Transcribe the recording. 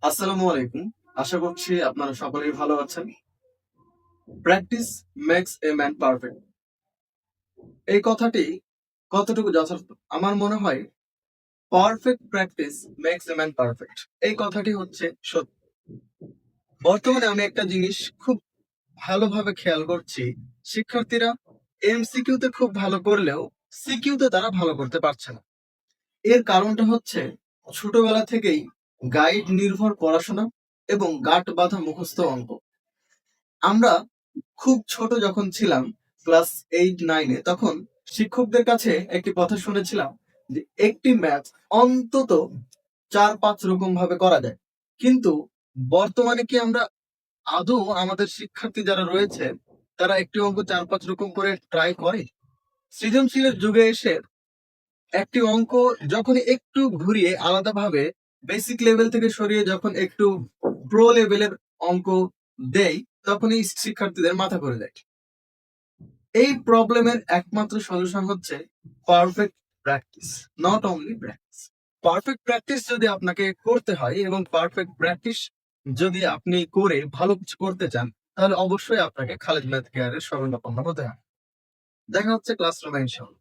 আসসালামু আলাইকুম। আশা করছি আপনারা সকলেই ভালো আছেন। Practice makes a man perfect. এই কথাটি কতটুকু যথার্থ? আমার মনে হয় perfect practice makes a man perfect. এই কথাটি হচ্ছে সত্য। বর্তমানে আমি একটা জিনিস খুব ভালোভাবে খেয়াল করছি, শিক্ষার্থীরা এমসিকিউ তে খুব ভালো করলেও সিকিউ তে তারা ভালো করতে পারছে না। এর কারণটা হচ্ছে ছোটবেলা থেকেই গাইড নির্ভর পড়াশোনা এবং গাঁট বাঁধা মুখস্থ অঙ্ক। আমরা খুব ছোট যখন ছিলাম, ক্লাস 8-9 এ, তখন শিক্ষকদের কাছে একটি কথা শুনেছিলাম যে একটি ম্যাথ অন্তত ৪-৫ রকম ভাবে করা যায়। কিন্তু বর্তমানে কি আমরা আদৌ আমাদের শিক্ষার্থী যারা রয়েছে তারা একটি অঙ্ক ৪-৫ রকম করে ট্রাই করে? সৃজনশীলের যুগে এসে একটি অঙ্ক যখন একটু ঘুরিয়ে আলাদাভাবে বেসিক লেভেল থেকে সরিয়ে যখন একটু প্রো লেভেলের অঙ্ক দেই, তখনই শিক্ষার্থীদের মাথা ঘুরে যায়। এই প্রবলেমের একমাত্র সলিউশন হচ্ছে perfect practice, not only practice. Perfect practice যদি আপনাকে করতে হয় এবং পারফেক্ট প্র্যাকটিস যদি আপনি করে ভালো কিছু করতে চান, তাহলে অবশ্যই আপনাকে খালিদ ম্যাথ কেয়ারের শরণাপন্ন হতে হবে। দেখা হচ্ছে ক্লাসরুমে ইনশাআল্লাহ।